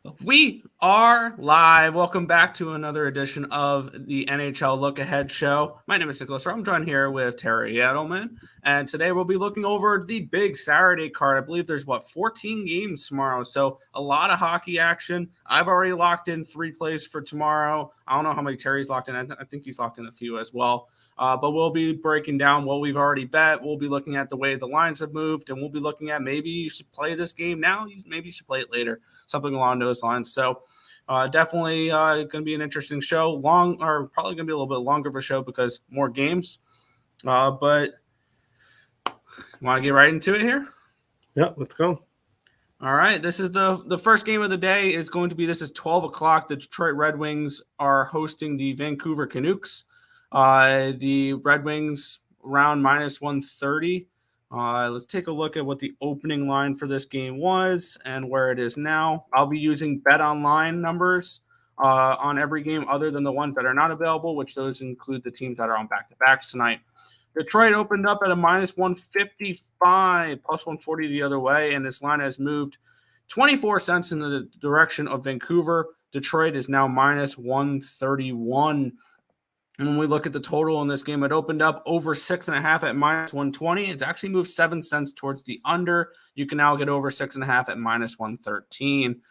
We are live. Welcome back to another edition of the NHL Lookahead show. My name is Nicholas. I'm joined here with Terry Edelman, and today we'll be looking over the big Saturday card. I believe there's 14 games tomorrow, so a lot of hockey action. I've already locked in 3 plays for tomorrow. I don't know how many Terry's locked in. I think he's locked in a few as well. But we'll be breaking down what we've already bet. We'll be looking at the way the lines have moved, and we'll be looking at maybe you should play this game now. Maybe you should play it later. Something along those lines. So definitely going to be an interesting show. Probably going to be a little bit longer of a show because more games. But want to get right into it here? Yeah, let's go. All right. This is the first game of the day. This is 12 o'clock. The Detroit Red Wings are hosting the Vancouver Canucks. The Red Wings around minus 130. Let's take a look at what the opening line for this game was and where it is now. I'll be using Bet Online numbers on every game other than the ones that are not available, which those include the teams that are on back-to-backs tonight. Detroit opened up at a minus 155, plus 140 the other way, and this line has moved 24 cents in the direction of Vancouver. Detroit is now minus 131. And when we look at the total in this game, it opened up over 6.5 at minus 120. It's actually moved 7 cents towards the under. You can now get over 6.5 at minus 113.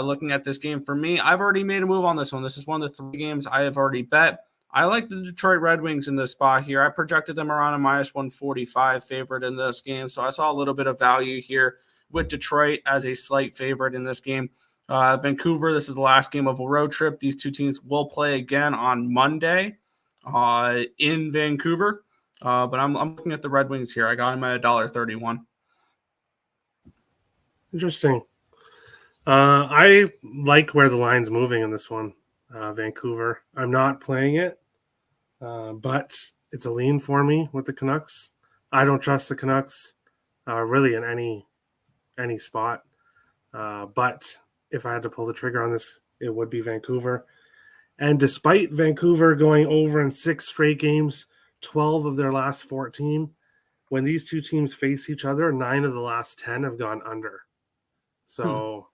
Looking at this game for me, I've already made a move on this one. This is one of the 3 games I have already bet. I like the Detroit Red Wings in this spot here. I projected them around a minus 145 favorite in this game. So I saw a little bit of value here with Detroit as a slight favorite in this game. Vancouver, this is the last game of a road trip. These two teams will play again on Monday in Vancouver. But I'm looking at the Red Wings here. I got them at $1.31. Interesting. I like where the line's moving in this one, Vancouver. I'm not playing it, but it's a lean for me with the Canucks. I don't trust the Canucks really in any spot. But if I had to pull the trigger on this, it would be Vancouver. And despite Vancouver going over in 6 straight games, 12 of their last 14, when these two teams face each other, 9 of the last 10 have gone under. So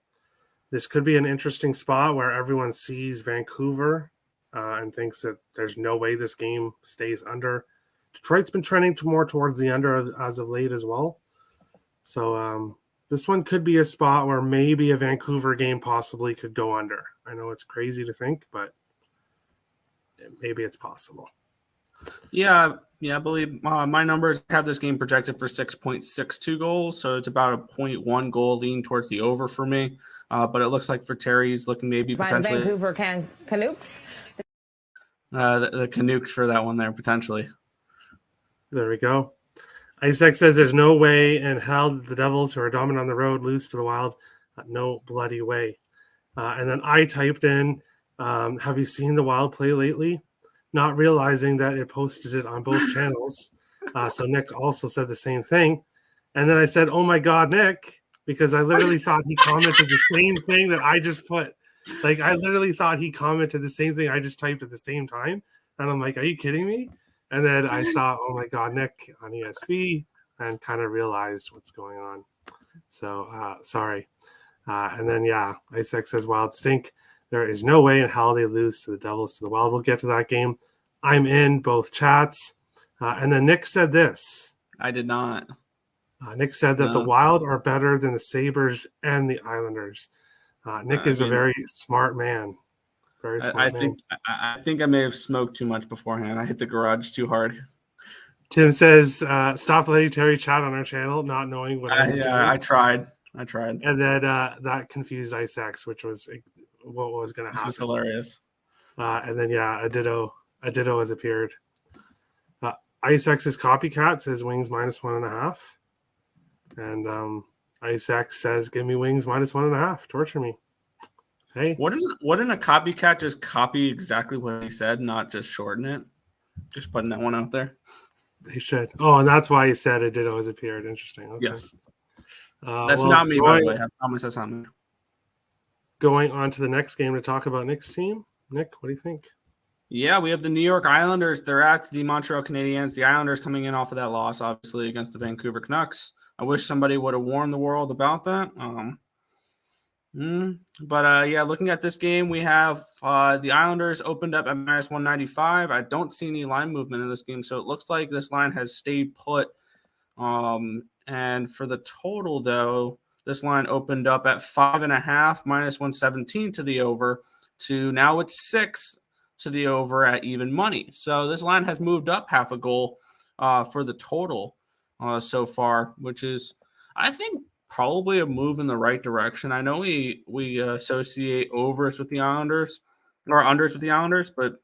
this could be an interesting spot where everyone sees Vancouver and thinks that there's no way this game stays under. Detroit's been trending more towards the under as of late as well. So this one could be a spot where maybe a Vancouver game possibly could go under. I know it's crazy to think, but maybe it's possible. Yeah, I believe my numbers have this game projected for 6.62 goals, so it's about a 0.1 goal lean towards the over for me. But it looks like for Terry's looking maybe potentially Vancouver Canucks. The Canucks for that one there potentially. There we go. Isaac says there's no way in hell that the Devils, who are dominant on the road, lose to the Wild. No bloody way. And then I typed in, have you seen the Wild play lately? Not realizing that it posted it on both channels. So Nick also said the same thing. And then I said, oh my God, Nick, because I literally thought he commented the same thing that I just put. Like, I literally thought he commented the same thing I just typed at the same time. And I'm like, are you kidding me? And then I saw, oh my God, Nick on ESB, and kind of realized what's going on. So sorry. And then, yeah, Isaac says Wild stink. There is no way in hell they lose to the Devils, to the Wild. We'll get to that game. I'm in both chats. And then Nick said this. I did not. Nick said that the Wild are better than the Sabres and the Islanders. Nick is a very smart man. Very smart man. I think I may have smoked too much beforehand. I hit the garage too hard. Tim says, stop letting Terry chat on our channel, not knowing what he's doing. I tried. And then that confused Isaacs, which was what was going to happen. This is hilarious. And then, yeah, a ditto has appeared. Isaacs' copycat says Wings minus 1.5. And Isaac says, give me Wings minus 1.5. Torture me. Hey. Wouldn't a copycat just copy exactly what he said, not just shorten it? Just putting that one out there. They should. Oh, and that's why he said a ditto has appeared. Interesting. Okay. Yes. That's not me, by the way. I promise that's not me. Going on to the next game to talk about Nick's team. Nick, what do you think? Yeah, we have the New York Islanders. They're at the Montreal Canadiens. The Islanders coming in off of that loss, obviously, against the Vancouver Canucks. I wish somebody would have warned the world about that. But yeah, looking at this game, we have the Islanders opened up at minus 195. I don't see any line movement in this game, so it looks like this line has stayed put. And for the total, though, this line opened up at 5.5, minus 117 to the over, to now it's 6 to the over at even money. So this line has moved up half a goal for the total so far, which is, I think, probably a move in the right direction. I know we associate overs with the Islanders or unders with the Islanders, but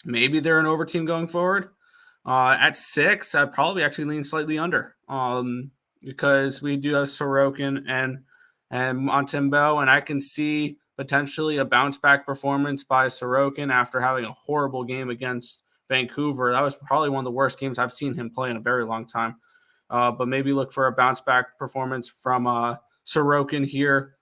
maybe they're an over team going forward. At 6, I'd probably actually lean slightly under because we do have Sorokin and Montembeau, and I can see potentially a bounce back performance by Sorokin after having a horrible game against Vancouver. That was probably one of the worst games I've seen him play in a very long time. But maybe look for a bounce back performance from Sorokin here.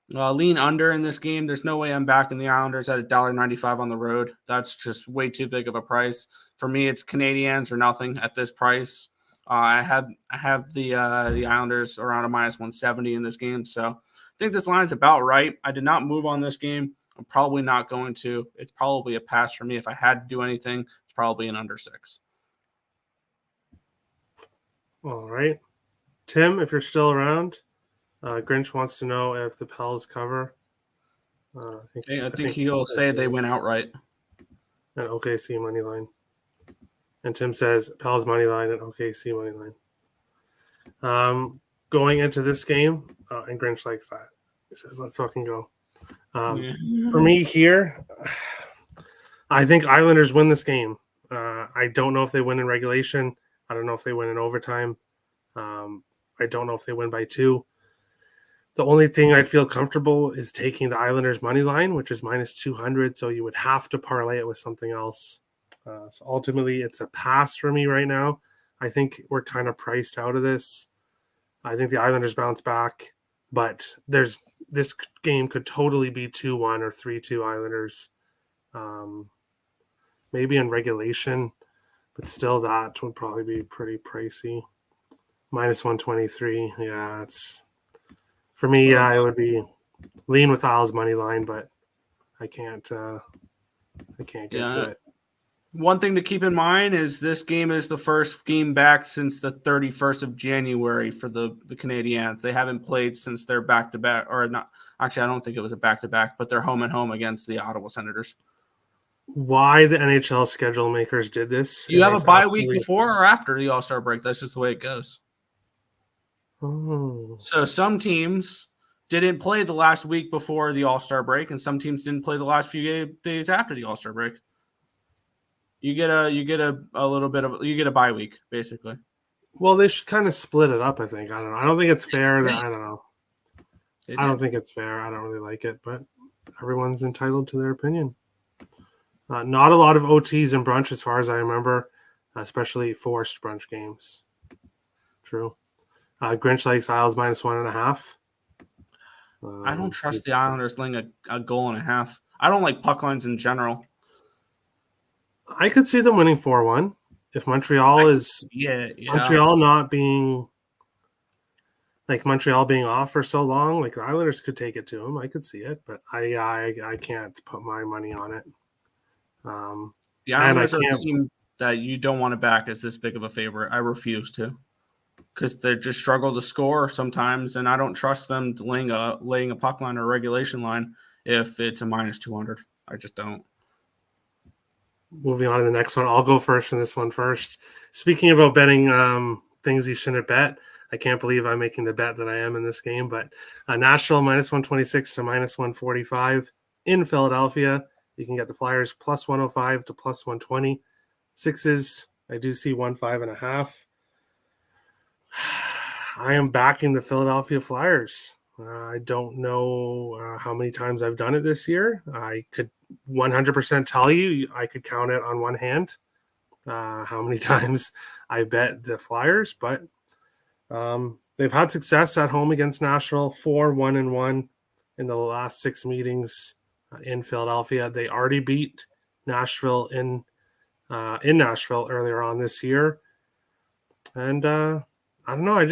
Lean under in this game. There's no way I'm backing the Islanders at $1.95 on the road. That's just way too big of a price. For me, it's Canadians or nothing at this price. I have the Islanders around a minus 170 in this game. So I think this line's about right. I did not move on this game. I'm probably not going to. It's probably a pass for me. If I had to do anything, it's probably an under 6. All right. Tim, if you're still around, Grinch wants to know if the Pels cover. I think he'll say they went outright. An OKC money line. And Tim says Pels money line and OKC money line. Going into this game, and Grinch likes that. He says, let's fucking go. For me here, I think Islanders win this game. I don't know if they win in regulation. I don't know if they win in overtime. I don't know if they win by 2. The only thing I'd feel comfortable is taking the Islanders money line, which is minus 200. So you would have to parlay it with something else. So ultimately, it's a pass for me right now. I think we're kind of priced out of this. I think the Islanders bounce back, but this game could totally be 2-1 or 3-2 Islanders. Maybe in regulation, but still that would probably be pretty pricey. Minus 123. Yeah, it's for me. Yeah, it would be lean with Isles money line, but I can't get to it. One thing to keep in mind is this game is the first game back since the 31st of January for the Canadiens. They haven't played since their back-to-back, or not. Actually, I don't think it was a back-to-back, but they're home and home against the Ottawa Senators. Why the NHL schedule makers did this? You have a bye week before or after the All-Star break. That's just the way it goes. Oh. So some teams didn't play the last week before the All-Star break, and some teams didn't play the last few days after the All-Star break. You get a little bit of a bye week, basically. Well, they should kind of split it up, I think. I don't know. I don't think it's fair. I don't know. I don't think it's fair. I don't really like it, but everyone's entitled to their opinion. Not a lot of OTs and brunch as far as I remember, especially forced brunch games. True. Grinch likes Isles minus 1.5. I don't trust the Islanders laying a goal and a half. I don't like puck lines in general. I could see them winning 4-1 if Montreal Montreal not being like Montreal being off for so long. Like the Islanders could take it to them. I could see it, but I can't put my money on it. The Islanders are a team that you don't want to back as this big of a favorite. I refuse to, because they just struggle to score sometimes, and I don't trust them to laying a puck line or regulation line if it's a minus 200. I just don't. Moving on to the next one. I'll go first in this one first. Speaking about betting things you shouldn't bet, I can't believe I'm making the bet that I am in this game, but Nashville minus 126 to minus 145 in Philadelphia. You can get the Flyers plus 105 to plus 120. Sixes, I do see 1.5. I am backing the Philadelphia Flyers. I don't know how many times I've done it this year. I could 100% tell you, I could count it on one hand how many times I bet the Flyers, but they've had success at home against Nashville, 4-1-1 in the last 6 meetings in Philadelphia. They already beat Nashville in Nashville earlier on this year, and I don't know. I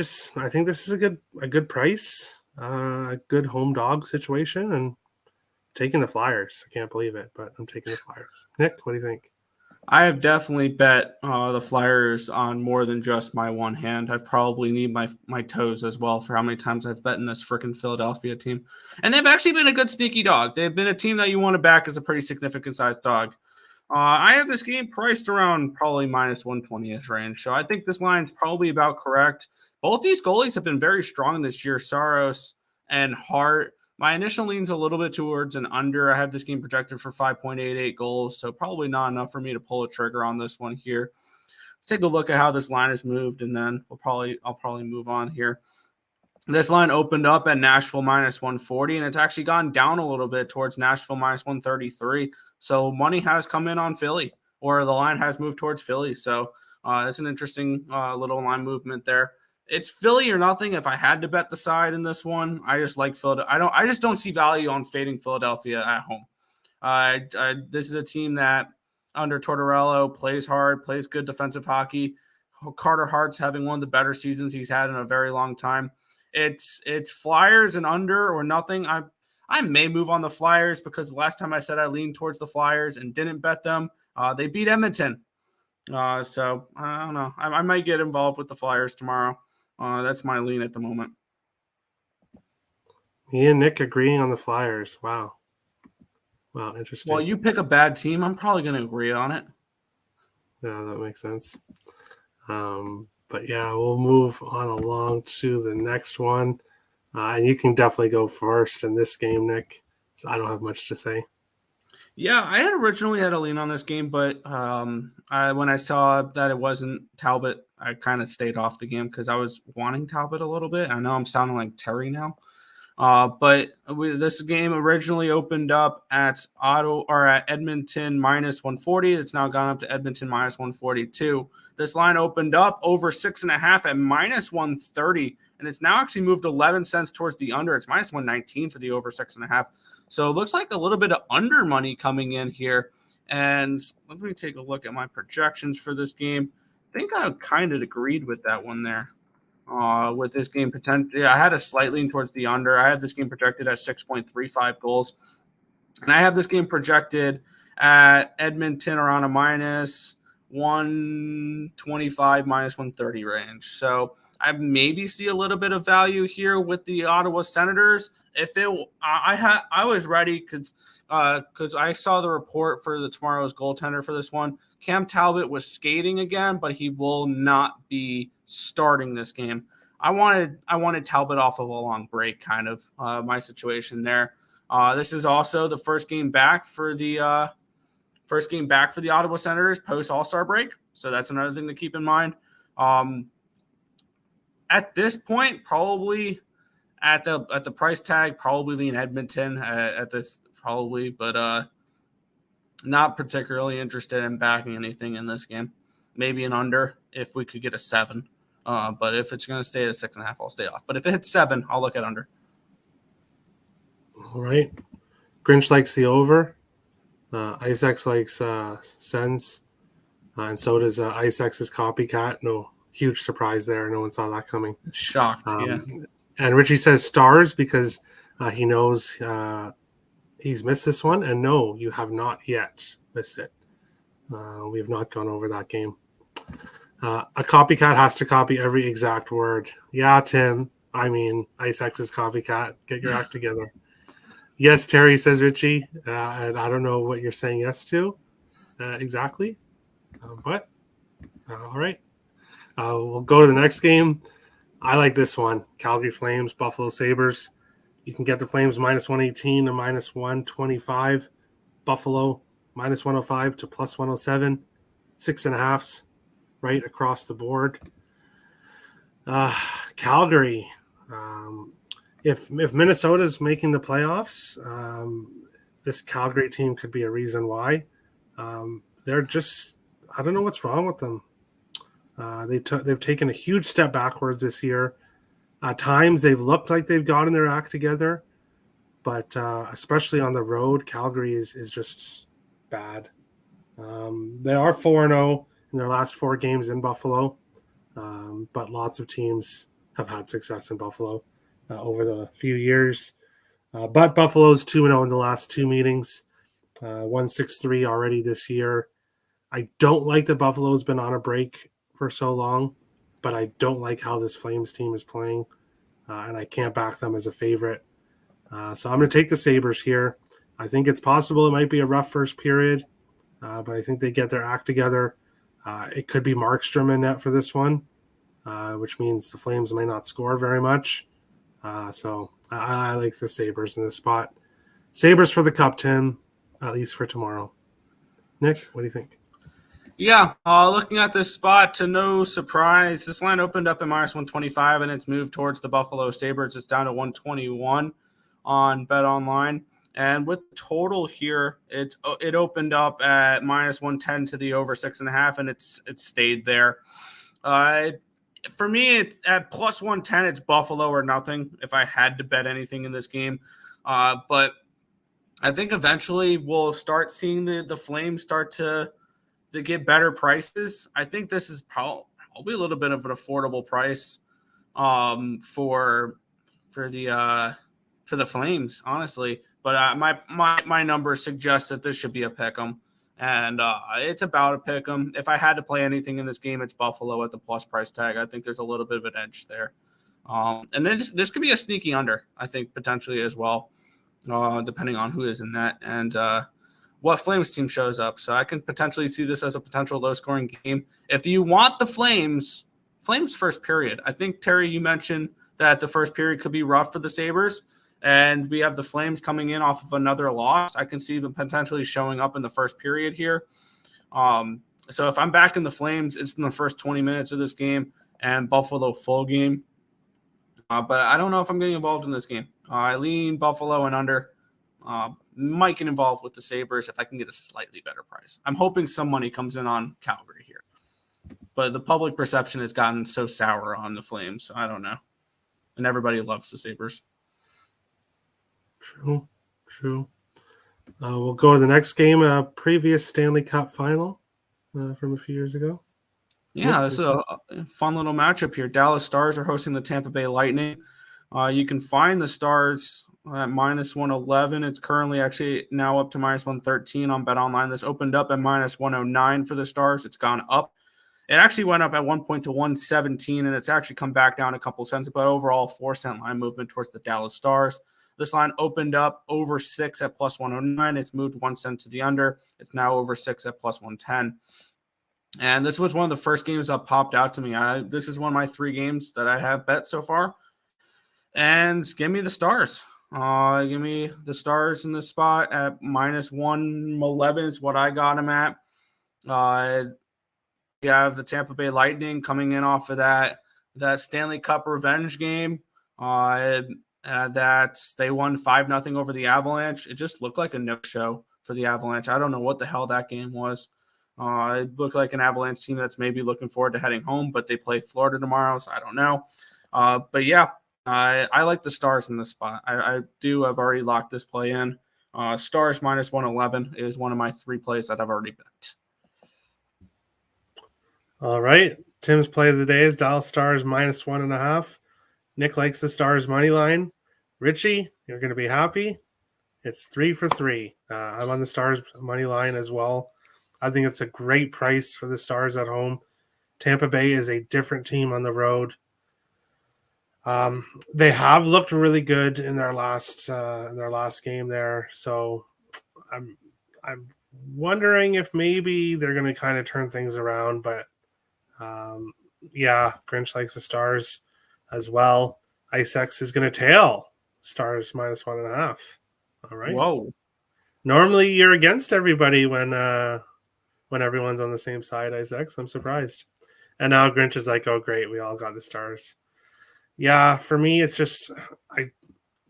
think this is a good price. a good home dog situation and taking the Flyers. I can't believe it, but I'm taking the Flyers. Nick, what do you think? I have definitely bet the Flyers on more than just my one hand. I probably need my toes as well for how many times I've bet in this freaking Philadelphia team. And they've actually been a good sneaky dog. They've been a team that you want to back as a pretty significant sized dog. I have this game priced around probably minus 120-ish range. So I think this line is probably about correct. Both these goalies have been very strong this year, Saros and Hart. My initial lean's a little bit towards an under. I have this game projected for 5.88 goals, so probably not enough for me to pull a trigger on this one here. Let's take a look at how this line has moved, and then I'll probably move on here. This line opened up at Nashville minus 140, and it's actually gone down a little bit towards Nashville minus 133. So money has come in on Philly, or the line has moved towards Philly. So it's an interesting little line movement there. It's Philly or nothing. If I had to bet the side in this one, I just like Philadelphia. I just don't see value on fading Philadelphia at home. This is a team that under Tortorella plays hard, plays good defensive hockey. Carter Hart's having one of the better seasons he's had in a very long time. It's Flyers and under or nothing. I may move on the Flyers because the last time I said I leaned towards the Flyers and didn't bet them, they beat Edmonton. So I don't know. I might get involved with the Flyers tomorrow. That's my lean at the moment. Me and Nick agreeing on the Flyers. Wow, interesting. Well, you pick a bad team, I'm probably going to agree on it. Yeah, that makes sense. But yeah, we'll move on along to the next one. And you can definitely go first in this game, Nick. So I don't have much to say. Yeah, I had originally had a lean on this game, but when I saw that it wasn't Talbot, I kind of stayed off the game because I was wanting Talbot a little bit. I know I'm sounding like Terry now, but this game originally opened up at Edmonton minus 140. It's now gone up to Edmonton minus 142. This line opened up over 6.5 at minus 130, and it's now actually moved 11 cents towards the under. It's minus 119 for the over 6.5. So it looks like a little bit of under money coming in here. And let me take a look at my projections for this game. I think I kind of agreed with that one there. With this game potentially, I had a slight lean towards the under. I have this game projected at 6.35 goals. And I have this game projected at Edmonton around a minus 125, minus 130 range. So I maybe see a little bit of value here with the Ottawa Senators. If I was ready because I saw the report for the tomorrow's goaltender for this one. Cam Talbot was skating again, but he will not be starting this game. I wanted Talbot off of a long break, kind of my situation there. This is also the first game back for the Ottawa Senators post All-Star break, so that's another thing to keep in mind. At this point, probably at the price tag, probably lean Edmonton at this probably, but not particularly interested in backing anything in this game. Maybe an under if we could get a 7. But if it's going to stay at 6.5, I'll stay off. But if it hits 7, I'll look at under. All right. Grinch likes the over. IceX likes Sens. And so does IceX's copycat. No huge surprise there. No one saw that coming. Shocked, yeah. And Richie says stars because he knows he's missed this one. And no, you have not yet missed it. We have not gone over that game. A copycat has to copy every exact word. Yeah, Tim. I mean, IceX's copycat. Get your act together. Yes, Terry, says Richie. And I don't know what you're saying yes to exactly. But all right. We'll go to the next game. I like this one. Calgary Flames, Buffalo Sabres. You can get the Flames minus 118 to minus 125. Buffalo minus 105 to plus 107. 6.5s right across the board. Calgary. If Minnesota's making the playoffs, this Calgary team could be a reason why. They're just, I don't know what's wrong with them. They've taken a huge step backwards this year. At times, they've looked like they've gotten their act together, but especially on the road, Calgary is just bad. They are 4-0 in their last 4 games in Buffalo, but lots of teams have had success in Buffalo. over the few years. But Buffalo's 2-0 in the last two meetings, 1-6-3 already this year. I don't like that Buffalo's been on a break for so long, but I don't like how this Flames team is playing, and I can't back them as a favorite. So I'm going to take the Sabres here. I think it's possible it might be a rough first period, but I think they get their act together. It could be Markstrom in net for this one, which means the Flames may not score very much. So I like the Sabres in this spot. Sabres for the cup, Tim, at least for tomorrow. Nick, what do you think? Yeah, looking at this spot, to no surprise, this line opened up at -125 and it's moved towards the Buffalo Sabres. It's down to 121 on Bet Online. And with total here, it opened up at -110 to the over 6.5, and it's stayed there. For me, it's at +110, it's Buffalo or nothing if I had to bet anything in this game. But I think eventually we'll start seeing the Flames start to get better prices. I think this is probably a little bit of an affordable price for the Flames, honestly. But my numbers suggest that this should be a pick 'em, and it's about a pick 'em. If I had to play anything in this game, it's Buffalo at the plus price tag. I think there's a little bit of an edge there, and then this could be a sneaky under. I think potentially as well, depending on who is in net and what Flames team shows up. So I can potentially see this as a potential low-scoring game. If you want the Flames first period, I think, Terry, you mentioned that the first period could be rough for the Sabres, and we have the Flames coming in off of another loss. I can see them potentially showing up in the first period here. So if I'm backing the Flames, it's in the first 20 minutes of this game and Buffalo full game. But I don't know if I'm getting involved in this game. I lean Buffalo and under. Might get involved with the Sabres if I can get a slightly better price. I'm hoping some money comes in on Calgary here. But the public perception has gotten so sour on the Flames. So I don't know. And everybody loves the Sabres. True. We'll go to the next game, previous Stanley Cup final from a few years ago. Yeah, this is a fun little matchup here. Dallas Stars are hosting the Tampa Bay Lightning. You can find the Stars at -111. It's currently actually now up to -113 on Bet Online. This opened up at -109 for the Stars. It's gone up. It actually went up at one point to 117, and it's actually come back down a couple cents, but overall 4-cent line movement towards the Dallas Stars. This line opened up over 6 at +109. It's moved 1 cent to the under. It's now over 6 at +110. And this was one of the first games that popped out to me. This is one of my 3 games that I have bet so far. And give me the Stars. Give me the Stars in this spot at -111 is what I got them at. You have the Tampa Bay Lightning coming in off of that Stanley Cup revenge game. That they won 5-0 over the Avalanche. It just looked like a no-show for the Avalanche. I don't know what the hell that game was. It looked like an Avalanche team that's maybe looking forward to heading home, but they play Florida tomorrow, so I don't know. But yeah, I like the Stars in this spot. I've already locked this play in. Stars -111 is one of my 3 plays that I've already bet. All right. Tim's play of the day is Dallas Stars -1.5. Nick likes the Stars money line. Richie, you're going to be happy. It's 3 for 3. I'm on the Stars money line as well. I think it's a great price for the Stars at home. Tampa Bay is a different team on the road. They have looked really good in their last game there. So I'm wondering if maybe they're going to kind of turn things around. But yeah, Grinch likes the Stars as well. IceX is going to tail Stars -1.5. All right. Whoa. Normally you're against everybody when everyone's on the same side, IceX. I'm surprised. And now Grinch is like, oh, great, we all got the Stars. Yeah, for me, it's just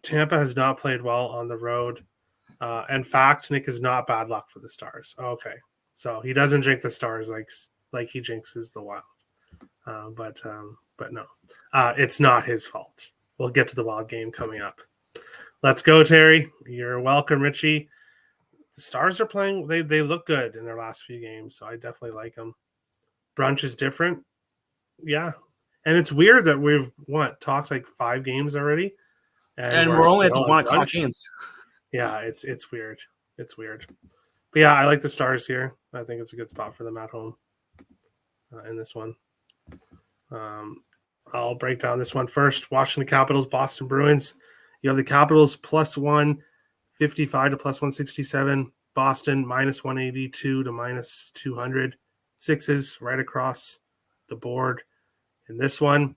Tampa has not played well on the road. In fact, Nick is not bad luck for the Stars. Okay, so he doesn't jinx the Stars like he jinxes the Wild. But no, it's not his fault. We'll get to the Wild game coming up. Let's go, Terry. You're welcome, Richie. The Stars are playing. They look good in their last few games, so I definitely like them. Brunch is different. Yeah. And it's weird that we've talked like 5 games already And we're only at the still 1 o'clock untouched. games. Yeah, it's weird. It's weird. But yeah, I like the Stars here. I think it's a good spot for them at home in this one. I'll break down this one first. Washington Capitals, Boston Bruins. You have the Capitals plus 155 to plus 167. Boston minus 182 to minus 200. Sixes right across the board in this one.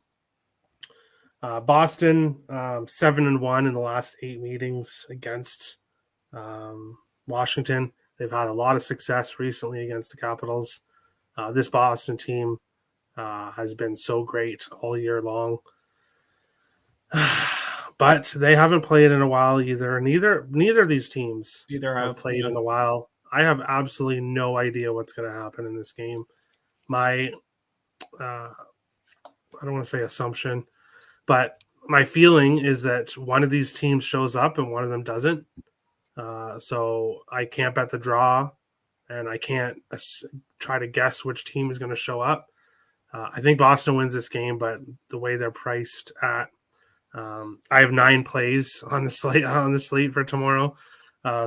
Boston 7-1 in the last 8 meetings against Washington. They've had a lot of success recently against the Capitals. This Boston team has been so great all year long. But they haven't played in a while either. Neither of these teams have played in a while. I have absolutely no idea what's going to happen in this game. My I don't want to say assumption, but my feeling is that one of these teams shows up and one of them doesn't. So I can't bet the draw, and I can't try to guess which team is going to show up. I think Boston wins this game, but the way they're priced at, I have 9 plays on the slate for tomorrow.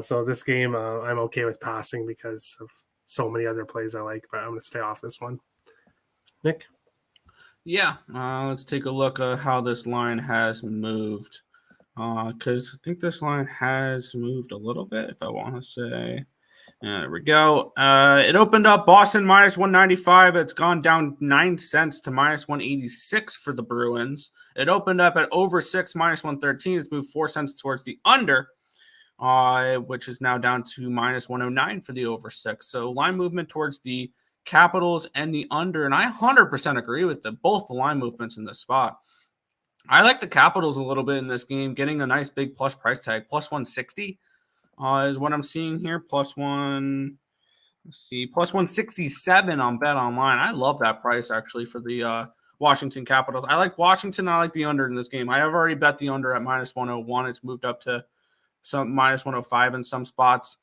So this game, I'm okay with passing because of so many other plays I like, but I'm going to stay off this one. Nick? Yeah, let's take a look at how this line has moved. Because I think this line has moved a little bit, if I want to say. There we go. It opened up Boston minus 195. It's gone down 9 cents to minus 186 for the Bruins. It opened up at over 6 minus 113. It's moved 4 cents towards the under, which is now down to minus 109 for the over 6. So line movement towards the Capitals and the under, and I 100% agree with both the line movements in this spot. I like the Capitals a little bit in this game, getting a nice big plus price tag. Plus 160 is what I'm seeing here. Plus 167 on Bet Online. I love that price actually for the Washington Capitals. I like Washington. I like the under in this game. I have already bet the under at minus 101. It's moved up to some minus 105 in some spots.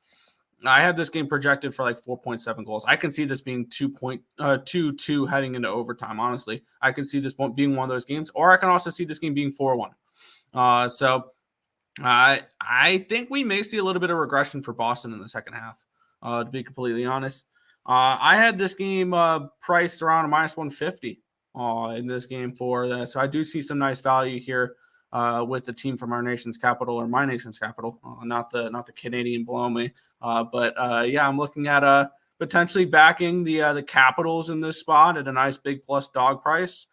I have this game projected for like 4.7 goals. I can see this being 2-2 heading into overtime. Honestly, I can see this being one of those games, or I can also see this game being 4-1. So I think we may see a little bit of regression for Boston in the second half. To be completely honest, I had this game priced around a minus 150 in this game for that. So I do see some nice value here. With the team from our nation's capital, or my nation's capital, not the Canadian below me. Yeah, I'm looking at potentially backing the Capitals in this spot at a nice big plus dog price,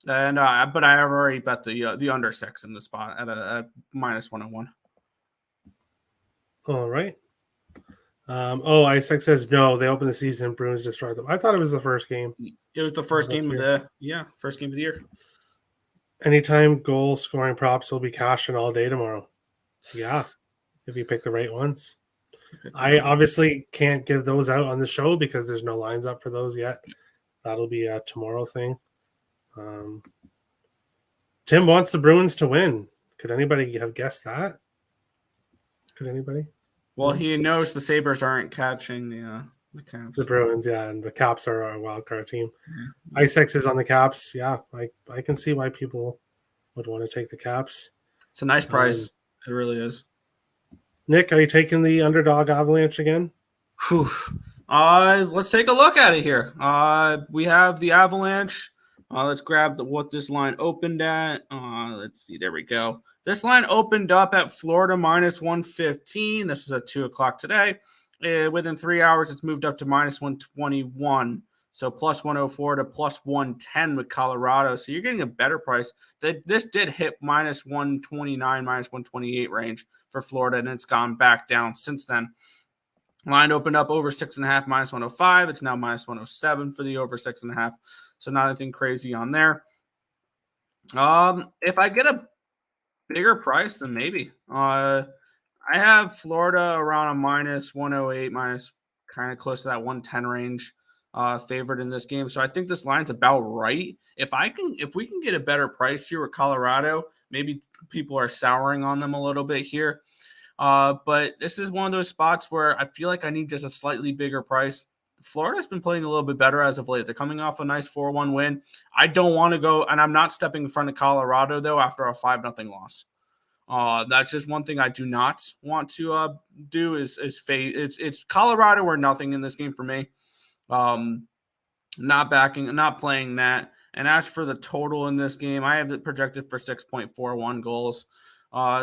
and but I have already bet the under 6 in the spot at minus 101. All right. Isaac says no. They opened the season. Bruins destroyed them. I thought it was the first game. It was the first game of the year. Anytime goal scoring props will be cashing all day tomorrow. Yeah, if you pick the right ones. I obviously can't give those out on the show because there's no lines up for those yet. That'll be a tomorrow thing. Tim wants the Bruins to win. Could anybody have guessed that? Could anybody? Well, he knows the Sabres aren't catching the Caps. The Bruins, yeah, and the Caps are our wild card team. Mm-hmm. Icex is on the Caps. Yeah, I can see why people would want to take the Caps. It's a nice price. It really is. Nick, are you taking the underdog Avalanche again? Let's take a look at it here. We have the Avalanche. Let's grab what this line opened at. Let's see. There we go. This line opened up at Florida minus 115. This was at 2 o'clock today. Within 3 hours, it's moved up to minus 121. So plus 104 to plus 110 with Colorado. So you're getting a better price. This did hit minus 129, minus 128 range for Florida, and it's gone back down since then. Line opened up over 6.5, minus 105. It's now minus 107 for the over 6.5. So not anything crazy on there. If I get a bigger price, then maybe. I have Florida around a minus 108, minus kind of close to that 110 range, favored in this game. So I think this line's about right. If we can get a better price here with Colorado, maybe people are souring on them a little bit here. But this is one of those spots where I feel like I need just a slightly bigger price. Florida's been playing a little bit better as of late. They're coming off a nice 4-1 win. I don't want to go, and I'm not stepping in front of Colorado, though, after a 5-0 loss. That's just one thing I do not want to do is it's Colorado or nothing in this game for me. Not playing that. And as for the total in this game, I have it projected for 6.41 goals.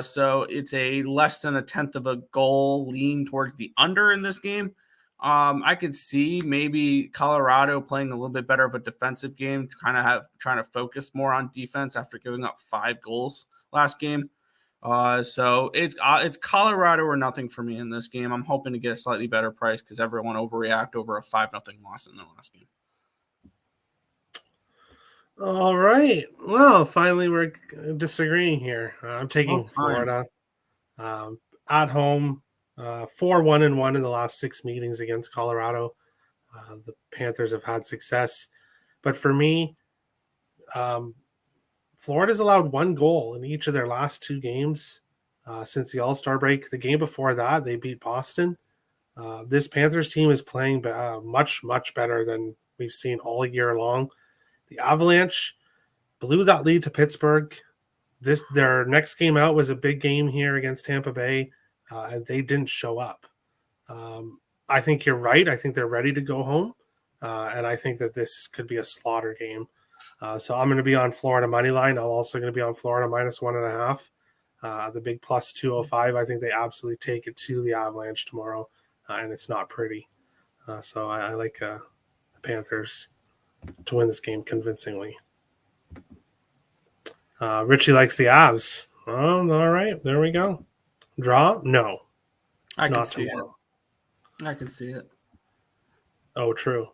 So it's a less than a tenth of a goal lean towards the under in this game. I could see maybe Colorado playing a little bit better of a defensive game, trying to focus more on defense after giving up 5 goals last game. So it's Colorado or nothing for me in this game. I'm hoping to get a slightly better price because everyone overreact over a 5-0 loss in the last game. All right. Well, finally we're disagreeing here. I'm taking Florida at home. 4-1-1 in the last 6 meetings against Colorado. The Panthers have had success, but for me, Florida's allowed 1 goal in each of their last 2 games since the All-Star break. The game before that, they beat Boston. This Panthers team is playing much, much better than we've seen all year long. The Avalanche blew that lead to Pittsburgh. Their next game out was a big game here against Tampa Bay, and they didn't show up. I think you're right. I think they're ready to go home, and I think that this could be a slaughter game. So I'm going to be on Florida money line. I'm also going to be on Florida -1.5. The big plus 205. I think they absolutely take it to the Avalanche tomorrow, and it's not pretty. So I like the Panthers to win this game convincingly. Richie likes the Avs. Oh, all right. There we go. Draw? No. I can see it. Oh, true.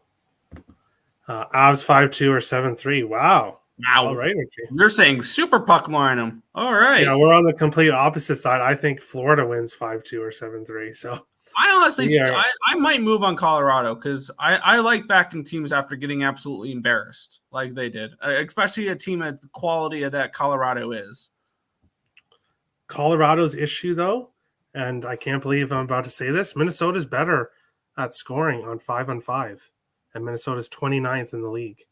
Avs 5-2 or 7-3. Wow. All right, Richie. You're saying super puck line them. All right. Yeah, we're on the complete opposite side. I think Florida wins 5-2 or 7-3. So I honestly, I might move on Colorado because I like backing teams after getting absolutely embarrassed like they did, especially a team at the quality of that Colorado is. Colorado's issue, though, and I can't believe I'm about to say this, Minnesota's better at scoring on 5-on-5, and Minnesota's 29th in the league,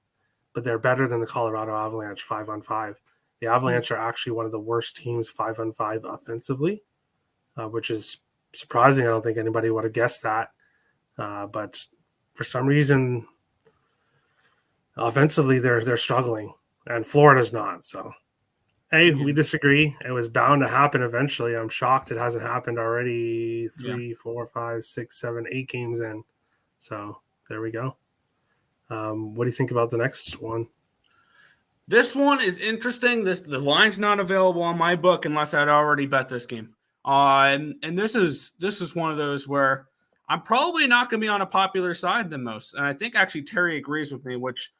but they're better than the Colorado Avalanche 5-on-5. The Avalanche are actually one of the worst teams 5-on-5 offensively, which is surprising. I don't think anybody would have guessed that. But for some reason, offensively, they're struggling, and Florida's not. So, hey, we disagree. It was bound to happen eventually. I'm shocked it hasn't happened already 3, 4, 5, 6, 7, 8 games in. So there we go. What do you think about the next one? This one is interesting. The line's not available on my book unless I'd already bet this game. And this is one of those where I'm probably not going to be on a popular side than most. And I think actually Terry agrees with me, which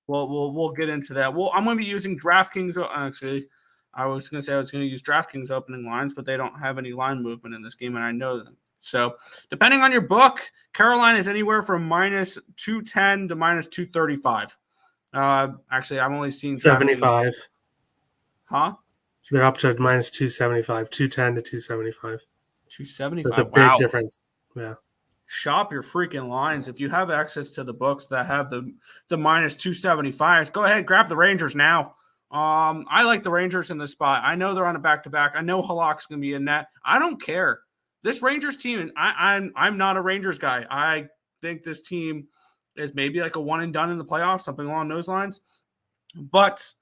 we'll get into that. Well, I'm going to be using DraftKings. Actually, I was going to say I was going to use DraftKings opening lines, but they don't have any line movement in this game, and I know them. So depending on your book, Carolina is anywhere from -210 to -235. Actually, I've only seen 75. Huh? They're up to -275, 210 to 275. 275. That's a big difference. Yeah. Shop your freaking lines. If you have access to the books that have the -275s, go ahead, grab the Rangers now. I like the Rangers in this spot. I know they're on a back-to-back. I know Halak's going to be in net. I don't care. This Rangers team, I'm not a Rangers guy. I think this team is maybe like a one and done in the playoffs, something along those lines. But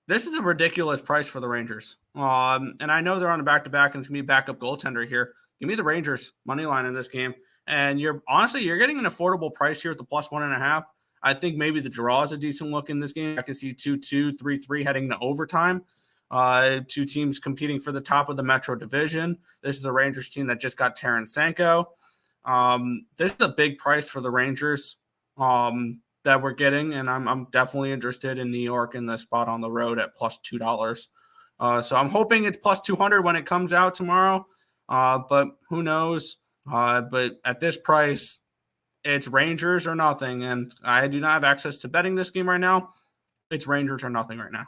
this is a ridiculous price for the Rangers. And I know they're on a back-to-back and it's going to be a backup goaltender here. Give me the Rangers money line in this game. And you're getting an affordable price here at the +1.5. I think maybe the draw is a decent look in this game. I can see 2-2, 3-3 heading to overtime. 2 teams competing for the top of the Metro Division. This is a Rangers team that just got Tarasenko. This is a big price for the Rangers that we're getting, and I'm definitely interested in New York in the spot on the road at +$2. So I'm hoping it's +200 when it comes out tomorrow, but who knows? But at this price, it's Rangers or nothing, and I do not have access to betting this game right now. It's Rangers or nothing right now.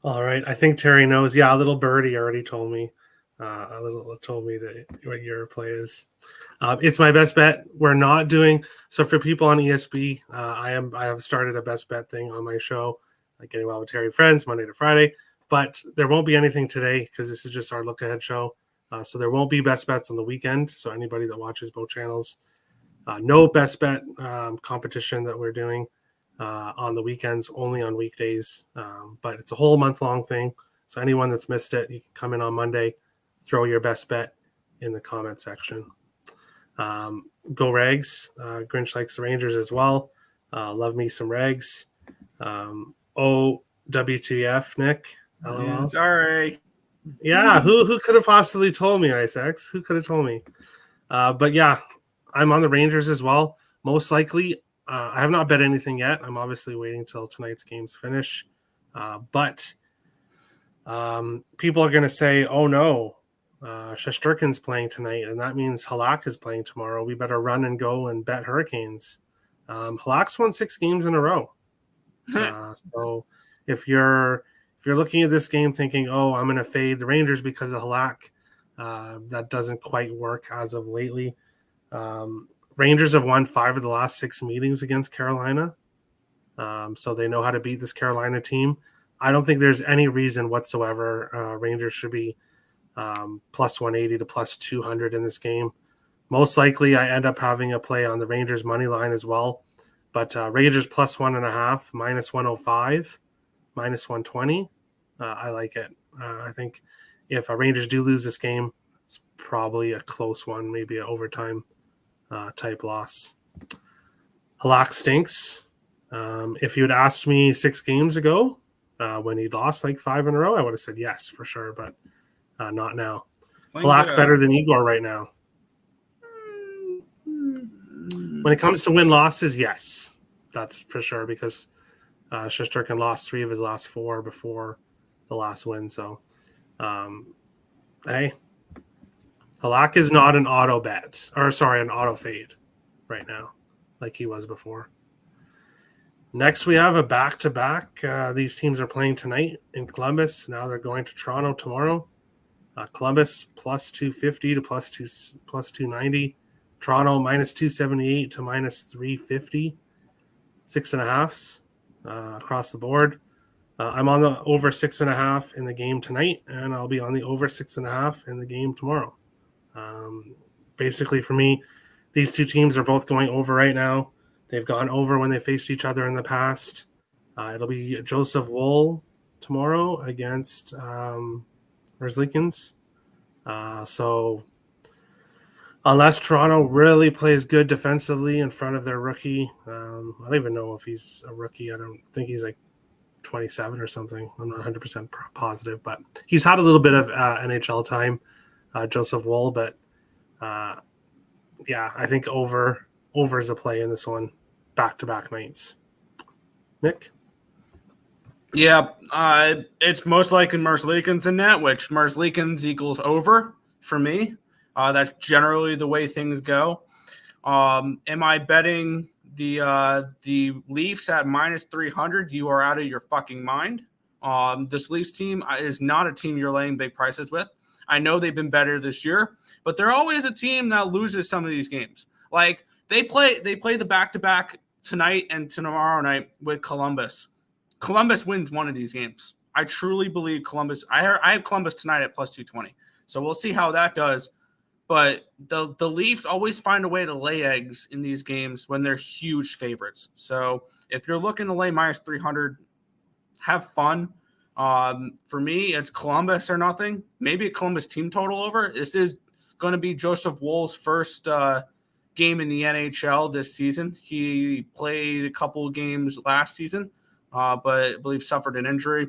All right. I think Terry knows. Yeah, a little birdie already told me. Told me that what your play is. It's my best bet. We're not doing so for people on ESB. I have started a best bet thing on my show, like Getting Well with Terry Friends, Monday to Friday. But there won't be anything today because this is just our look ahead show. So there won't be best bets on the weekend. So anybody that watches both channels, no best bet competition that we're doing on the weekends, only on weekdays. But it's a whole month-long thing. So anyone that's missed it, you can come in on Monday, throw your best bet in the comment section. Go Rags. Grinch likes the Rangers as well. Love me some Rags. WTF, Nick. LOL. Sorry. Yeah, who could have possibly told me, Isaacs? Who could have told me? But yeah, I'm on the Rangers as well. Most likely, I have not bet anything yet. I'm obviously waiting till tonight's games finish. But people are going to say, oh no, Shesterkin's playing tonight, and that means Halak is playing tomorrow. We better run and go and bet Hurricanes. Halak's won 6 games in a row. So if you're looking at this game thinking, oh, I'm going to fade the Rangers because of Halak, that doesn't quite work as of lately. Rangers have won 5 of the last 6 meetings against Carolina. So they know how to beat this Carolina team. I don't think there's any reason whatsoever Rangers should be plus 180 to plus 200 in this game. Most likely I end up having a play on the Rangers money line as well. But Rangers plus 1.5, minus 105, minus 120. I like it. I think if Rangers do lose this game, it's probably a close one, maybe an overtime type loss. Halak stinks. If you had asked me 6 games ago when he lost like 5 in a row, I would have said yes for sure, but not now. Halak better than Igor right now. When it comes to win-losses, yes, that's for sure, because Shesterkin lost 3 of his last 4 before the last win. So, hey, Halak is not an auto bet, or sorry, an auto fade right now, like he was before. Next, we have a back-to-back. These teams are playing tonight in Columbus. Now they're going to Toronto tomorrow. Columbus plus 250 to plus 290. Toronto minus 278 to minus 350. 6.5s across the board. I'm on the over 6.5 in the game tonight, and I'll be on the over 6.5 in the game tomorrow. Basically, for me, these two teams are both going over right now. They've gone over when they faced each other in the past. It'll be Joseph Woll tomorrow against Merzlikins. So unless Toronto really plays good defensively in front of their rookie, I don't even know if he's a rookie. I don't think he's like 27 or something. I'm not 100% positive, but he's had a little bit of NHL time, Joseph Woll. But yeah, I think over is a play in this one, back-to-back nights. Nick? Yeah, it's most likely Merzlikins in net, which Merzlikins equals over for me. That's generally the way things go. Am I betting the Leafs at minus 300? You are out of your fucking mind. This Leafs team is not a team you're laying big prices with. I know they've been better this year, but they're always a team that loses some of these games. Like they play the back-to-back tonight and tomorrow night with Columbus. Columbus wins one of these games. I truly believe Columbus. I have Columbus tonight at plus 220. So we'll see how that does. But the Leafs always find a way to lay eggs in these games when they're huge favorites. So if you're looking to lay minus 300, have fun. For me, it's Columbus or nothing. Maybe a Columbus team total over. This is going to be Joseph Woll's first game in the NHL this season. He played a couple of games last season, but I believe suffered an injury.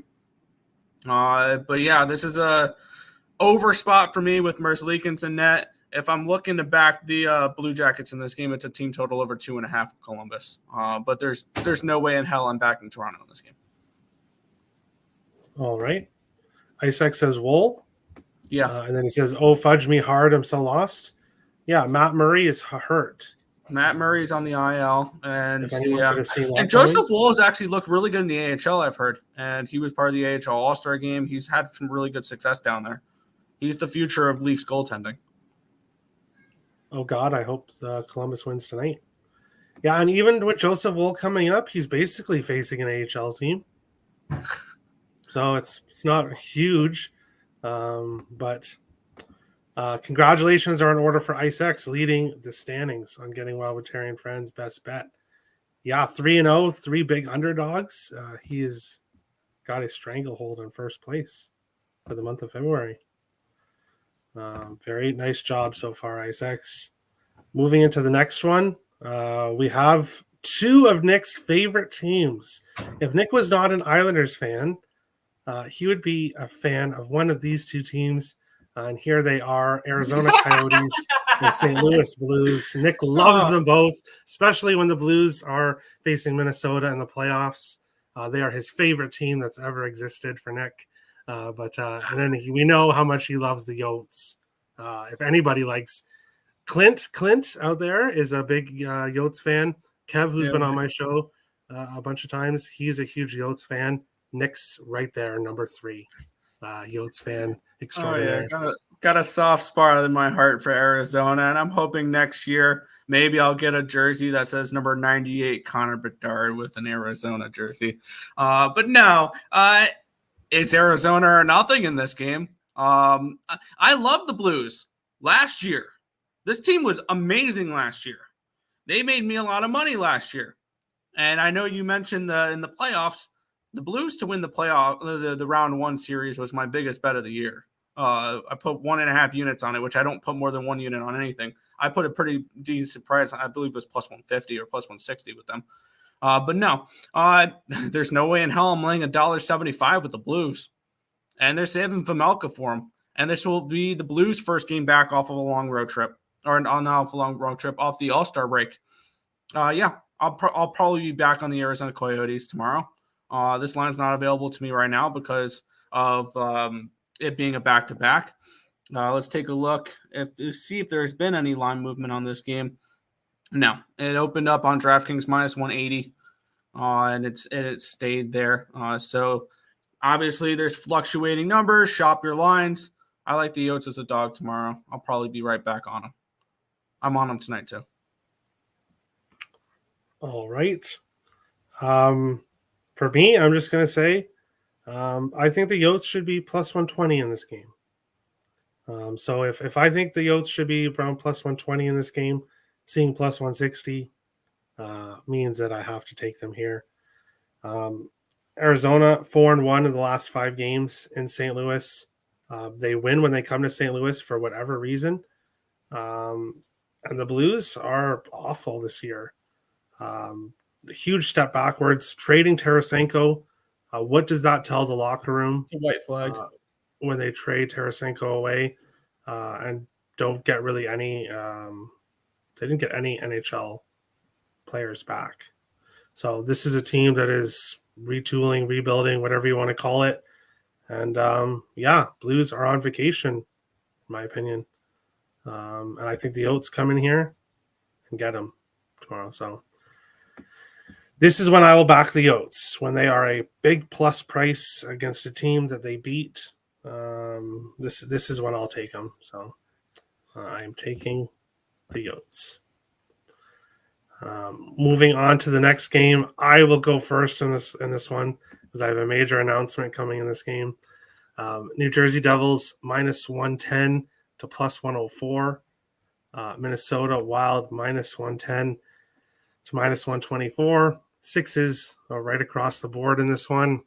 But yeah, this is a over spot for me with Merzlikins in net. If I'm looking to back the Blue Jackets in this game, it's a team total over 2.5 Columbus. But there's no way in hell I'm backing Toronto in this game. All right. Isaac says Woll. Yeah. And then he says, oh, fudge me hard. I'm so lost. Yeah, Matt Murray is hurt. Matt Murray's on the IL. And and Joseph Woll has actually looked really good in the AHL, I've heard. And he was part of the AHL All-Star game. He's had some really good success down there. He's the future of Leafs goaltending. Oh, God, I hope the Columbus wins tonight. Yeah, and even with Joseph Woll coming up, he's basically facing an AHL team. so it's not huge, but congratulations are in order for IceX leading the standings on Getting Wild with Terry and Friends best bet. Yeah, 3-0, 3 big underdogs. He has got a stranglehold in first place for the month of February. Very nice job so far, IceX. Moving into the next one, we have two of Nick's favorite teams. If Nick was not an Islanders fan, he would be a fan of one of these two teams. And here they are, Arizona Coyotes and St. Louis Blues. Nick loves them both, especially when the Blues are facing Minnesota in the playoffs. They are his favorite team that's ever existed for Nick. And then we know how much he loves the Yotes. If anybody likes Clint out there is a big Yotes fan. Kev, who's been on my show a bunch of times, he's a huge Yotes fan. Nick's right there, number 3, Yotes fan extraordinaire. Oh, yeah. Got a soft spot in my heart for Arizona, and I'm hoping next year maybe I'll get a jersey that says number 98 Connor Bedard with an Arizona jersey. But no, it's Arizona or nothing in this game. I love the Blues last year. This team was amazing last year. They made me a lot of money last year. And I know you mentioned in the playoffs, the Blues to win the playoff, the round 1 series was my biggest bet of the year. I put 1.5 units on it, which I don't put more than 1 unit on anything. I put a pretty decent price. I believe it was plus 150 or plus 160 with them. But no, there's no way in hell I'm laying $1.75 with the Blues. And they're saving Vejmelka for them. And this will be the Blues' first game back off of a long road trip. Or not off a long road trip, off the All-Star break. Yeah, I'll probably be back on the Arizona Coyotes tomorrow. This line's not available to me right now because of it being a back-to-back. Let's take a look to see if there's been any line movement on this game. No, it opened up on DraftKings minus 180, and it stayed there. So obviously there's fluctuating numbers. Shop your lines. I like the Yotes as a dog tomorrow. I'll probably be right back on them. I'm on them tonight too. All right. For me, I'm just going to say I think the Yotes should be plus 120 in this game. So if I think the Yotes should be around plus 120 in this game, seeing plus 160 means that I have to take them here. Arizona 4-1 in the last 5 games in St. Louis. They win when they come to St. Louis for whatever reason. And the Blues are awful this year. Huge step backwards. Trading Tarasenko. What does that tell the locker room? It's a white flag. When they trade Tarasenko away and don't get really any they didn't get any NHL players back. So this is a team that is retooling, rebuilding, whatever you want to call it. And Blues are on vacation, in my opinion. And I think the Yotes come in here and get them tomorrow. So this is when I will back the Yotes, when they are a big plus price against a team that they beat. This is when I'll take them. So I am taking the Yotes. Moving on to the next game, I will go first in this one because I have a major announcement coming in this game. New Jersey Devils minus 110 to plus 104. Minnesota Wild minus 110 to minus 124. Sixes are right across the board in this one.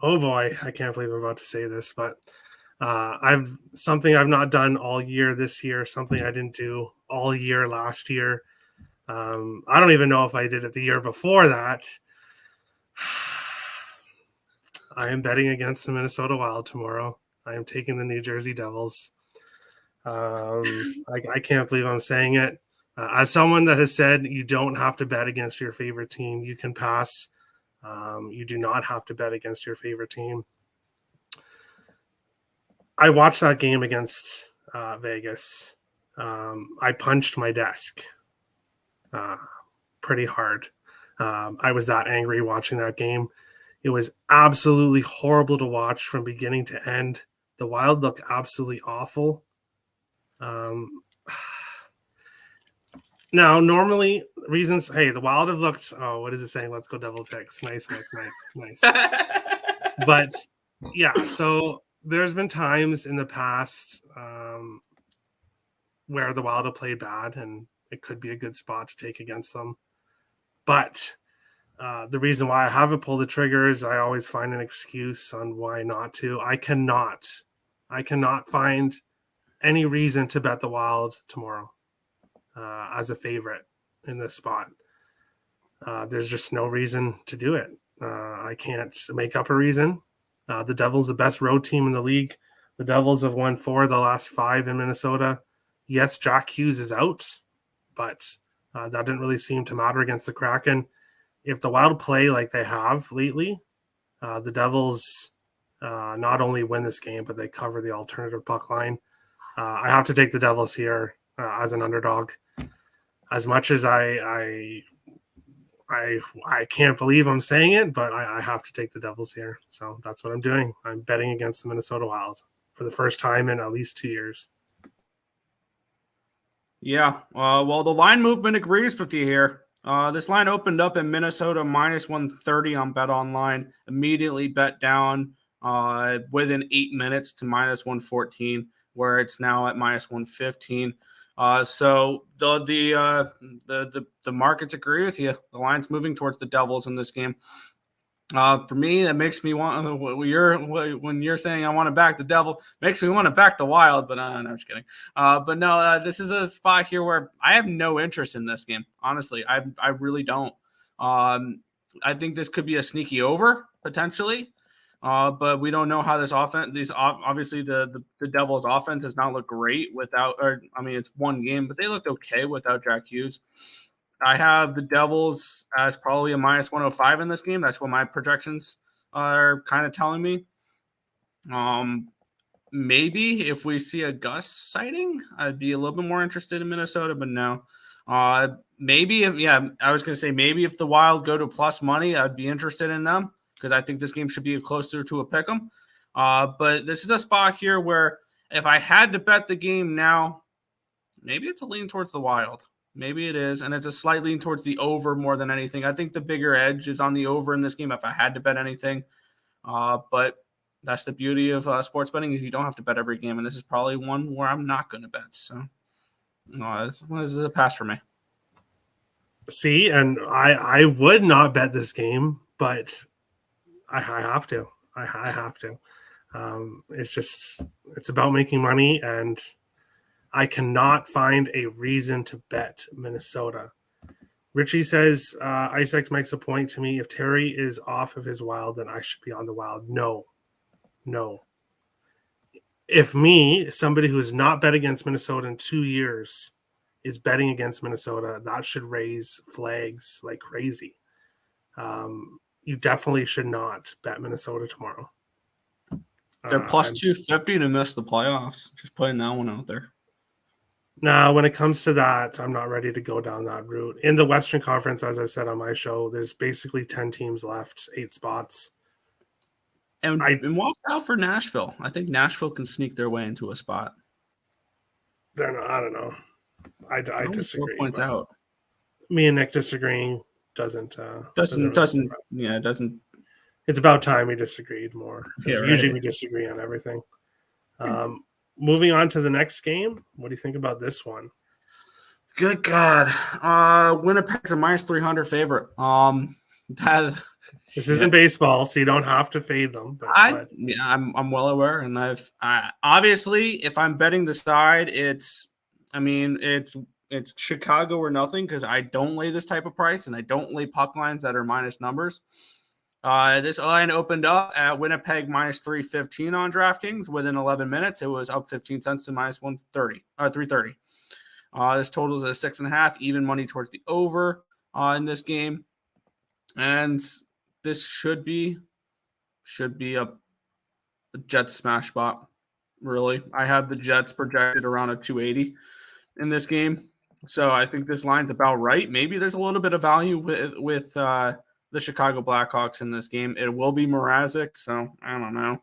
Oh boy, I can't believe I'm about to say this, but I've not done all year this year, something I didn't do all year last year. I don't even know if I did it the year before that. I am betting against the Minnesota Wild tomorrow. I am taking the New Jersey Devils. I can't believe I'm saying it. As someone that has said you don't have to bet against your favorite team, you can pass. You do not have to bet against your favorite team. I watched that game against Vegas. I punched my desk pretty hard. I was that angry watching that game. It was absolutely horrible to watch from beginning to end. The Wild looked absolutely awful. Now, normally reasons. Hey, the Wild have looked. Oh, what is it saying? Let's go Devil Picks. Nice. But yeah, so there's been times in the past where the Wild have played bad, and it could be a good spot to take against them. But the reason why I haven't pulled the trigger is I always find an excuse on why not to. I cannot find any reason to bet the Wild tomorrow as a favorite in this spot. There's just no reason to do it. I can't make up a reason. The Devils, the best road team in the league. The Devils have won 4 of the last 5 in Minnesota. Yes, Jack Hughes is out, but that didn't really seem to matter against the Kraken. If the Wild play like they have lately, the Devils not only win this game, but they cover the alternative puck line. I have to take the Devils here as an underdog. As much as I can't believe I'm saying it, but I have to take the Devils here. So that's what I'm doing. I'm betting against the Minnesota Wild for the first time in at least 2 years. Yeah. Well, the line movement agrees with you here. This line opened up in Minnesota minus 130 on Bet Online, immediately bet down within 8 minutes to minus 114, where it's now at minus 115. So the markets agree with you. The line's moving towards the Devils in this game. For me, that makes me want when you're saying I want to back the Devil, makes me want to back the Wild. But no, I'm just kidding. But no, this is a spot here where I have no interest in this game. Honestly, I really don't. I think this could be a sneaky over potentially. But we don't know how this offense. Obviously the Devils' offense does not look great without. Or I mean, it's one game, but they looked okay without Jack Hughes. I have the Devils as probably a minus 105 in this game. That's what my projections are kind of telling me. Maybe if we see a Gus sighting, I'd be a little bit more interested in Minnesota, but no. Maybe I was going to say maybe if the Wild go to plus money, I'd be interested in them because I think this game should be closer to a pick'em. But this is a spot here where if I had to bet the game now, maybe it's a lean towards the Wild. Maybe it is, and it's a slight lean towards the over more than anything. I think the bigger edge is on the over in this game if I had to bet anything. But that's the beauty of sports betting is you don't have to bet every game, and this is probably one where I'm not going to bet. So this is a pass for me. See, and I would not bet this game, but I have to. I have to. It's about making money, and I cannot find a reason to bet Minnesota. Richie says, Icex makes a point to me. If Terry is off of his Wild, then I should be on the Wild. No. If me, somebody who has not bet against Minnesota in 2 years, is betting against Minnesota, that should raise flags like crazy. You definitely should not bet Minnesota tomorrow. They're plus 250 to miss the playoffs. Just putting that one out there. Now, when it comes to that, I'm not ready to go down that route. In the Western Conference, as I've said on my show, there's basically 10 teams left, 8 spots. And watch out for Nashville. I think Nashville can sneak their way into a spot. I don't know. I disagree. 4 points out. Me and Nick disagreeing doesn't. It's about time we disagreed more. Yeah, right. Usually we disagree on everything. Moving on to the next game. What do you think about this one? Good God. Winnipeg's a minus 300 favorite. This isn't baseball, so you don't have to fade them. But I'm well aware, and I obviously if I'm betting the side, it's Chicago or nothing because I don't lay this type of price and I don't lay puck lines that are minus numbers. This line opened up at Winnipeg minus 315 on DraftKings. Within 11 minutes, it was up 15 cents to minus 330. This totals at 6.5, even money towards the over in this game. And this should be a Jets smash spot, really. I have the Jets projected around a 280 in this game. So I think this line's about right. Maybe there's a little bit of value with the Chicago Blackhawks in this game. It will be Mrazek, so I don't know.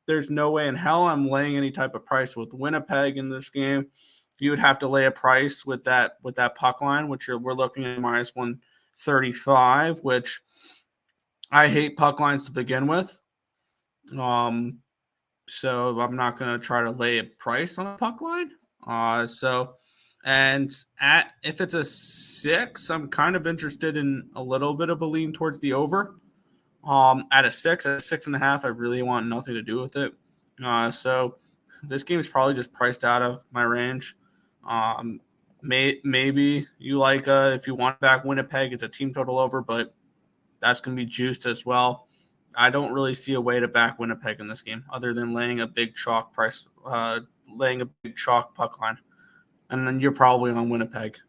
There's no way in hell I'm laying any type of price with Winnipeg in this game. You would have to lay a price with that puck line, which we're looking at minus 135, which I hate puck lines to begin with. So I'm not going to try to lay a price on a puck line. If it's a 6, I'm kind of interested in a little bit of a lean towards the over. At a 6.5, I really want nothing to do with it. So this game is probably just priced out of my range. Maybe you like if you want back Winnipeg, it's a team total over, but that's going to be juiced as well. I don't really see a way to back Winnipeg in this game other than laying a big chalk puck line, and then you're probably on Winnipeg.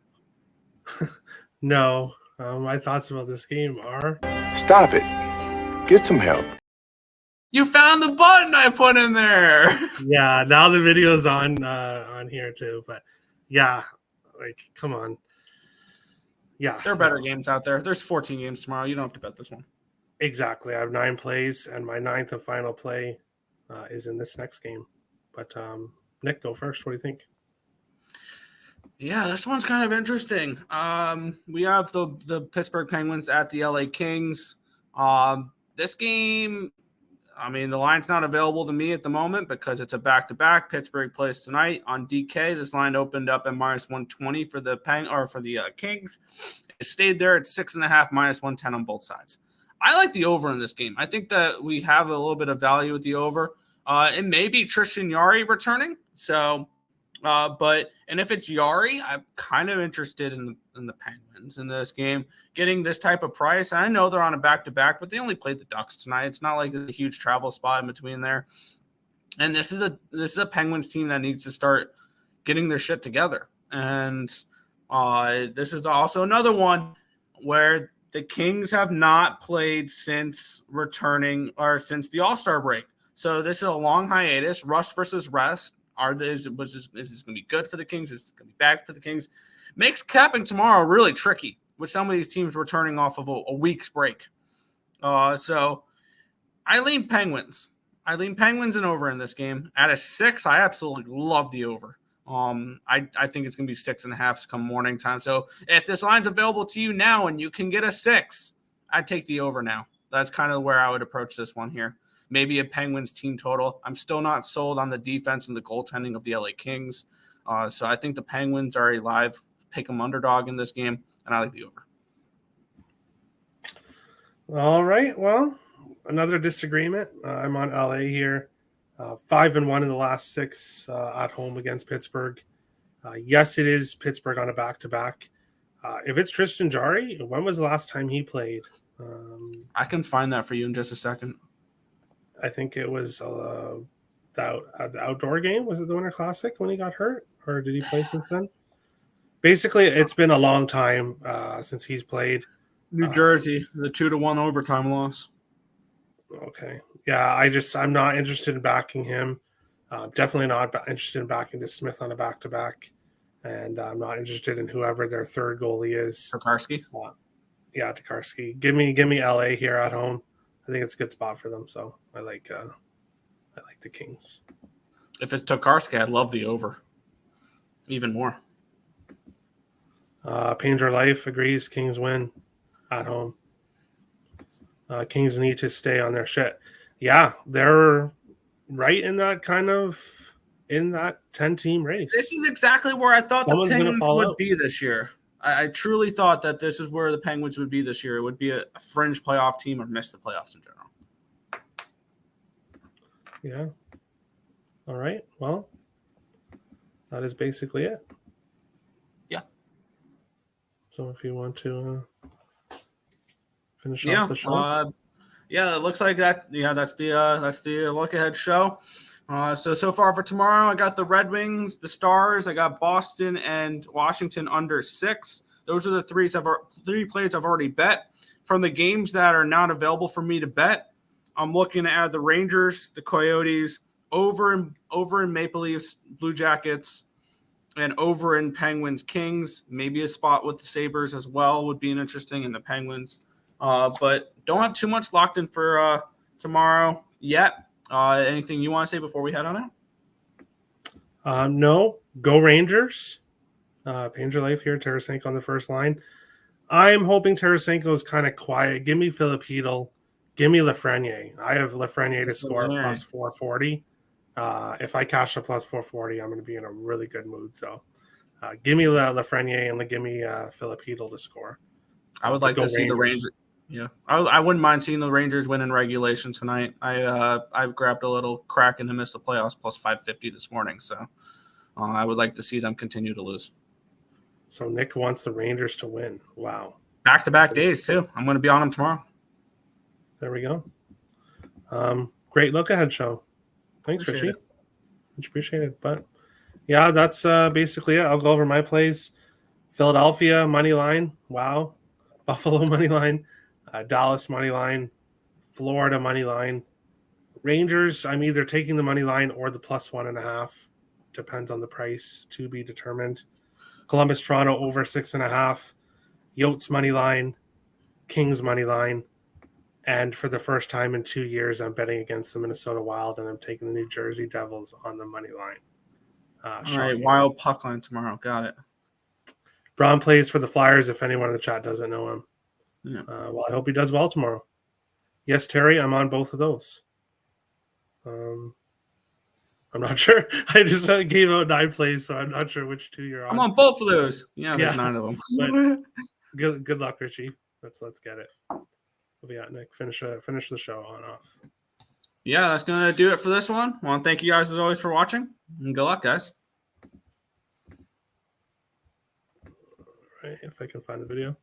No, my thoughts about this game are stop it. Get some help. You found the button I put in there. Yeah, now the video's on here too. But yeah, like come on. Yeah, there are better games out there. There's 14 games tomorrow. You don't have to bet this one. Exactly. I have 9 plays, and my 9th and final play is in this next game. But Nick, go first. What do you think? Yeah, this one's kind of interesting. We have the Pittsburgh Penguins at the LA Kings. This game, I mean, the line's not available to me at the moment because it's a back-to-back. Pittsburgh plays tonight on DK. This line opened up at -120 for the Kings. It stayed there at 6.5, -110 on both sides. I like the over in this game. I think that we have a little bit of value with the over. It may be Tristan Jarry returning. So, and if it's Jarry, I'm kind of interested in the Penguins in this game. Getting this type of price. I know they're on a back-to-back, but they only played the Ducks tonight. It's not like a huge travel spot in between there. And this is a Penguins team that needs to start getting their shit together. And this is also another one where the Kings have not played since returning or since the All-Star break. So this is a long hiatus. Rust versus rest. Is this going to be good for the Kings? Is this going to be bad for the Kings? Makes capping tomorrow really tricky with some of these teams returning off of a week's break. So I lean Penguins. I lean Penguins and over in this game. At a 6, I absolutely love the over. I think it's going to be 6.5 come morning time. So if this line's available to you now and you can get a 6, I'd take the over now. That's kind of where I would approach this one here. Maybe a Penguins team total. I'm still not sold on the defense and the goaltending of the LA Kings. So I think the Penguins are a live pick 'em underdog in this game, and I like the over. All right. Well, another disagreement. I'm on LA here. 5-1 in the last 6 at home against Pittsburgh. Yes, it is Pittsburgh on a back-to-back. If it's Tristan Jarry, when was the last time he played? I can find that for you in just a second. I think it was the outdoor game. Was it the Winter Classic when he got hurt? Or did he play since then? Basically, it's been a long time since he's played. New Jersey, the 2-1 overtime loss. Okay. Yeah, I'm not interested in backing him. Definitely not interested in backing this Smith on a back-to-back. And I'm not interested in whoever their third goalie is. Tokarski? Yeah, Tokarski. Give me LA here at home. I think it's a good spot for them. So I like the Kings. If it's Tokarski, I'd love the over. Even more. Painter Life agrees. Kings win at home. Kings need to stay on their shit. Yeah, they're right in that 10-team race. This is exactly where I thought the Penguins would be this year. I truly thought that this is where the Penguins would be this year. It would be a fringe playoff team or miss the playoffs in general. Yeah. All right. Well, that is basically it. Yeah. So if you want to finish off the show. It looks like that. Yeah, that's the Lookahead show. So far for tomorrow, I got the Red Wings, the Stars. I got Boston and Washington under 6. Those are the 3 plays I've already bet. From the games that are not available for me to bet, I'm looking at the Rangers, the Coyotes, over in Maple Leafs, Blue Jackets, and over in Penguins, Kings. Maybe a spot with the Sabres as well would be interesting in the Penguins. But don't have too much locked in for tomorrow yet. Anything you want to say before we head on out? No. Go Rangers. Painter Life here. Tarasenko on the first line. I'm hoping Tarasenko is kind of quiet. Give me Filipino. Give me Lafreniere. I have Lafreniere to score Lafreniere. plus 440. If I cash a plus 440, I'm going to be in a really good mood. So give me Lafreniere and give me Philip Hedl to score. I would like to see the Rangers. Yeah, I wouldn't mind seeing the Rangers win in regulation tonight. I grabbed a little crack and missed the playoffs plus 550 this morning, so I would like to see them continue to lose. So Nick wants the Rangers to win. Wow. Back-to-back days, too. I'm going to be on them tomorrow. There we go. Great look-ahead show. Thanks, Richie. Much appreciated. But, yeah, that's basically it. I'll go over my plays. Philadelphia, money line. Wow. Buffalo, money line. Dallas, money line. Florida, money line. Rangers, I'm either taking the money line or the plus 1.5. Depends on the price to be determined. Columbus, Toronto, over 6.5. Yotes, money line. Kings, money line. And for the first time in 2 years, I'm betting against the Minnesota Wild, and I'm taking the New Jersey Devils on the money line. All right, Wild puck line tomorrow. Got it. Braun plays for the Flyers, if anyone in the chat doesn't know him. Yeah. Well, I hope he does well tomorrow. Yes, Terry, I'm on both of those. I'm not sure. I just gave out 9 plays, so I'm not sure which 2 you're on. I'm on both of those. Yeah, there's 9 of them. Good luck, Richie. Let's get it. Yeah, Nick, finish the show on off. Yeah, that's going to do it for this one. I want to thank you guys as always for watching, and good luck, guys. All right, if I can find the video.